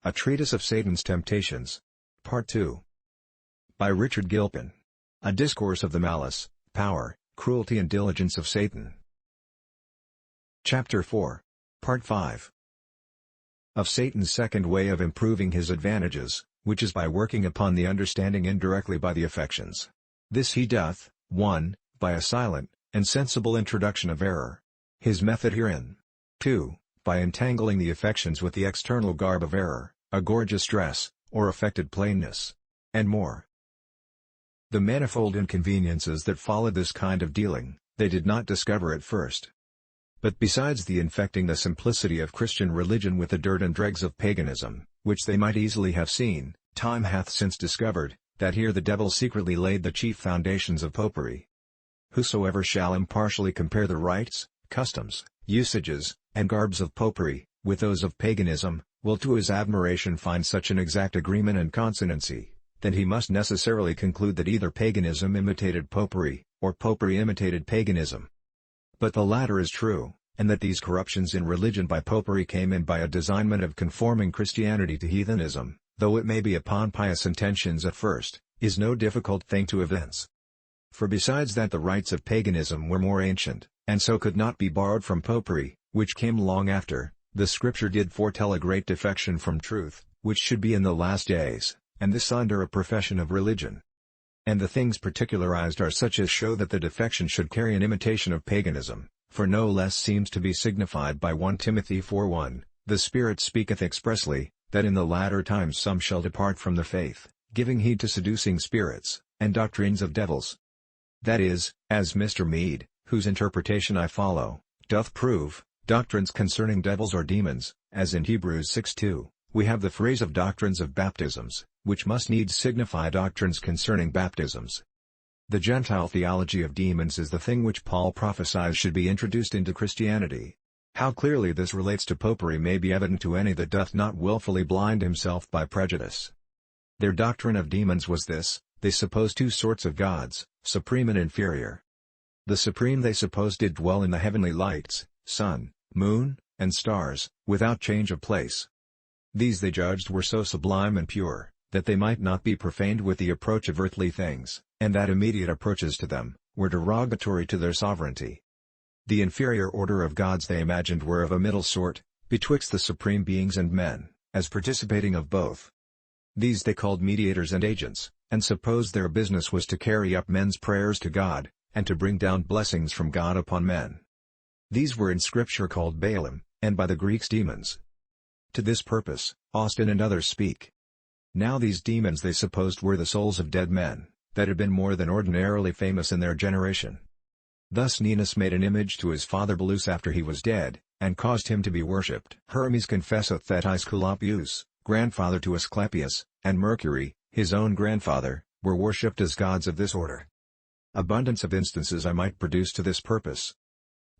A Treatise of Satan's Temptations. Part 2. By Richard Gilpin. A Discourse of the Malice, Power, Cruelty and Diligence of Satan. Chapter 4. Part 5. Of Satan's second way of improving his advantages, which is by working upon the understanding indirectly by the affections. This he doth, 1. By a silent, insensible introduction of error. His method herein. 2. By entangling the affections with the external garb of error, a gorgeous dress, or affected plainness. And more. The manifold inconveniences that followed this kind of dealing, they did not discover at first. But besides the infecting the simplicity of Christian religion with the dirt and dregs of paganism, which they might easily have seen, time hath since discovered, that here the devil secretly laid the chief foundations of popery. Whosoever shall impartially compare the rites, customs, usages, and garbs of popery, with those of paganism, will to his admiration find such an exact agreement and consonancy, that he must necessarily conclude that either paganism imitated popery, or popery imitated paganism. But the latter is true, and that these corruptions in religion by popery came in by a designment of conforming Christianity to heathenism, though it may be upon pious intentions at first, is no difficult thing to evince. For besides that the rites of paganism were more ancient, and so could not be borrowed from popery, which came long after, the Scripture did foretell a great defection from truth, which should be in the last days, and this under a profession of religion. And the things particularized are such as show that the defection should carry an imitation of paganism, for no less seems to be signified by 1 Timothy 4:1, the Spirit speaketh expressly, that in the latter times some shall depart from the faith, giving heed to seducing spirits, and doctrines of devils. That is, as Mr. Mead, whose interpretation I follow, doth prove, doctrines concerning devils or demons, as in Hebrews 6:2, we have the phrase of doctrines of baptisms, which must needs signify doctrines concerning baptisms. The Gentile theology of demons is the thing which Paul prophesies should be introduced into Christianity. How clearly this relates to popery may be evident to any that doth not wilfully blind himself by prejudice. Their doctrine of demons was this: they supposed two sorts of gods, supreme and inferior. The supreme they supposed did dwell in the heavenly lights, sun, moon, and stars, without change of place. These they judged were so sublime and pure, that they might not be profaned with the approach of earthly things, and that immediate approaches to them, were derogatory to their sovereignty. The inferior order of gods they imagined were of a middle sort, betwixt the supreme beings and men, as participating of both. These they called mediators and agents, and supposed their business was to carry up men's prayers to God, and to bring down blessings from God upon men. These were in Scripture called Balaam, and by the Greeks demons. To this purpose, Austin and others speak. Now these demons they supposed were the souls of dead men, that had been more than ordinarily famous in their generation. Thus Ninus made an image to his father Belus after he was dead, and caused him to be worshipped. Hermes confesseth that Aesculapius, grandfather to Asclepius, and Mercury, his own grandfather, were worshipped as gods of this order. Abundance of instances I might produce to this purpose.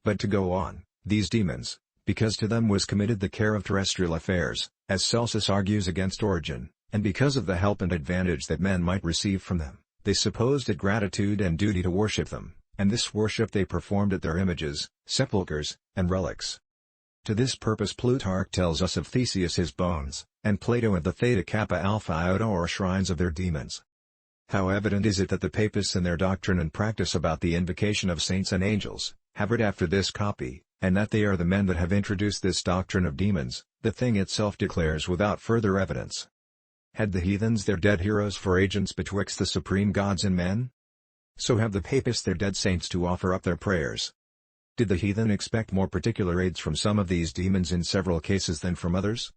But to go on, these demons, because to them was committed the care of terrestrial affairs, as Celsus argues against Origen, and because of the help and advantage that men might receive from them, they supposed it gratitude and duty to worship them, and this worship they performed at their images, sepulchres, and relics. To this purpose Plutarch tells us of Theseus his bones, and Plato of the Theta Kappa Alpha Iota or shrines of their demons. How evident is it that the papists in their doctrine and practice about the invocation of saints and angels, have it after this copy, and that they are the men that have introduced this doctrine of demons, the thing itself declares without further evidence. Had the heathens their dead heroes for agents betwixt the supreme gods and men? So have the papists their dead saints to offer up their prayers. Did the heathen expect more particular aids from some of these demons in several cases than from others?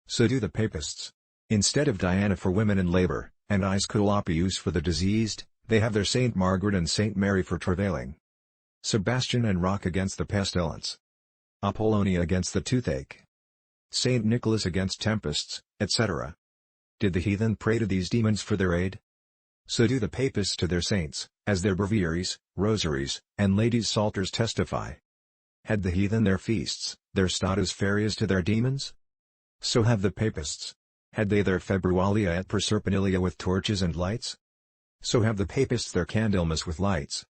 So do the papists. Instead of Diana for women in labor, and Aesculapius for the diseased, they have their Saint Margaret and Saint Mary for travailing. Sebastian and Roch against the pestilence. Apollonia against the toothache. Saint Nicholas against tempests, etc. Did the heathen pray to these demons for their aid? So do the papists to their saints, as their breviaries, rosaries, and ladies' psalters testify. Had the heathen their feasts, their status ferias to their demons? So have the papists. Had they their februalia et perserpinilia with torches and lights? So have the papists their candlemas with lights.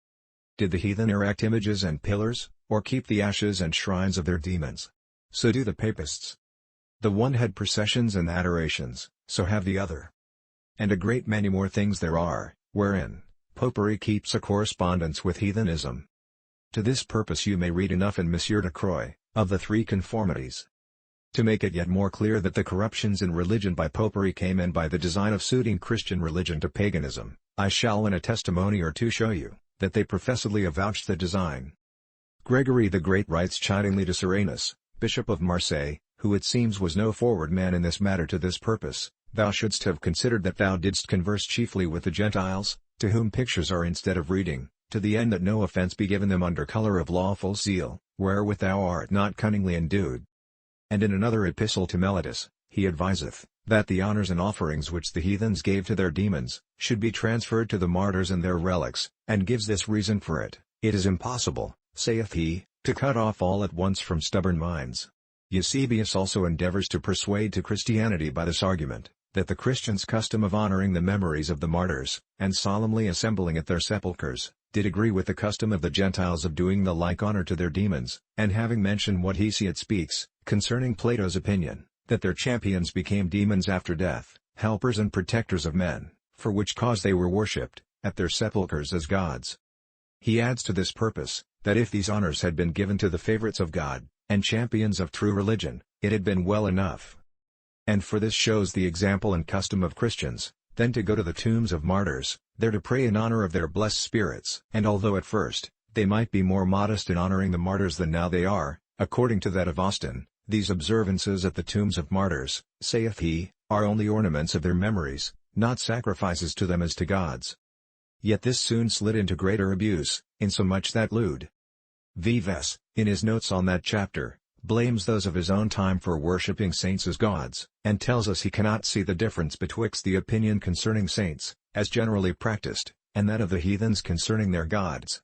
Did the heathen erect images and pillars, or keep the ashes and shrines of their demons? So do the papists. The one had processions and adorations, so have the other. And a great many more things there are, wherein Popery keeps a correspondence with heathenism. To this purpose you may read enough in M. de Croix, of the three conformities. To make it yet more clear that the corruptions in religion by Popery came in by the design of suiting Christian religion to paganism, I shall in a testimony or two show you, that they professedly avouched the design. Gregory the Great writes chidingly to Cyranus, Bishop of Marseille, who it seems was no forward man in this matter to this purpose, thou shouldst have considered that thou didst converse chiefly with the Gentiles, to whom pictures are instead of reading, to the end that no offence be given them under colour of lawful zeal, wherewith thou art not cunningly endued. And in another epistle to Meletus, he adviseth, that the honours and offerings which the heathens gave to their demons, should be transferred to the martyrs and their relics, and gives this reason for it: it is impossible, saith he, to cut off all at once from stubborn minds. Eusebius also endeavours to persuade to Christianity by this argument, that the Christians' custom of honouring the memories of the martyrs, and solemnly assembling at their sepulchres, did agree with the custom of the Gentiles of doing the like honour to their demons, and having mentioned what Hesiod speaks, concerning Plato's opinion, that their champions became demons after death, helpers and protectors of men, for which cause they were worshipped, at their sepulchres as gods. He adds to this purpose, that if these honours had been given to the favourites of God, and champions of true religion, it had been well enough. And for this shows the example and custom of Christians, then to go to the tombs of martyrs, there to pray in honour of their blessed spirits. And although at first, they might be more modest in honouring the martyrs than now they are, according to that of Austin, these observances at the tombs of martyrs, saith he, are only ornaments of their memories, not sacrifices to them as to gods. Yet this soon slid into greater abuse, insomuch that Lud. Vives, in his notes on that chapter, blames those of his own time for worshipping saints as gods, and tells us he cannot see the difference betwixt the opinion concerning saints, as generally practiced, and that of the heathens concerning their gods.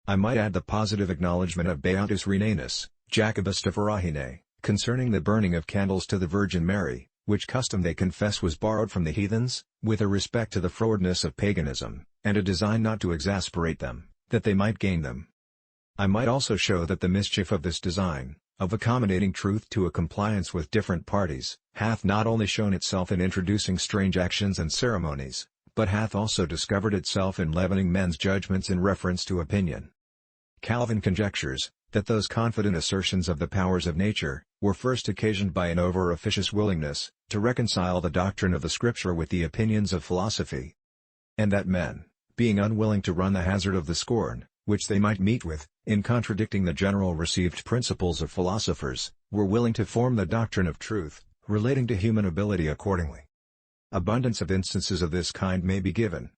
I might add the positive acknowledgment of Beatus Renanus, Jacobus of Arahine, concerning the burning of candles to the Virgin Mary, which custom they confess was borrowed from the heathens, with a respect to the frowardness of paganism, and a design not to exasperate them, that they might gain them. I might also show that the mischief of this design, of accommodating truth to a compliance with different parties, hath not only shown itself in introducing strange actions and ceremonies, but hath also discovered itself in leavening men's judgments in reference to opinion. Calvin conjectures, that those confident assertions of the powers of nature, were first occasioned by an over-officious willingness, to reconcile the doctrine of the Scripture with the opinions of philosophy. And that men, being unwilling to run the hazard of the scorn, which they might meet with, in contradicting the general received principles of philosophers, were willing to form the doctrine of truth, relating to human ability accordingly. Abundance of instances of this kind may be given.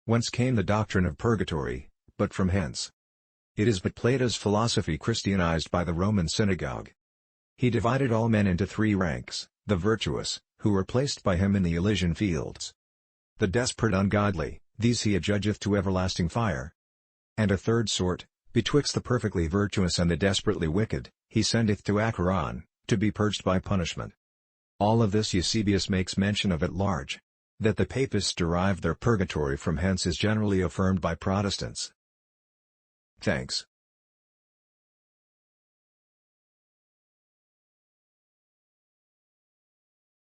Whence came the doctrine of purgatory, but from hence? It is but Plato's philosophy Christianized by the Roman synagogue. He divided all men into three ranks: the virtuous, who were placed by him in the Elysian fields; the desperate ungodly, these he adjudgeth to everlasting fire; and a third sort, betwixt the perfectly virtuous and the desperately wicked, he sendeth to Acheron, to be purged by punishment. All of this Eusebius makes mention of at large. That the Papists derived their purgatory from hence is generally affirmed by Protestants. Thanks.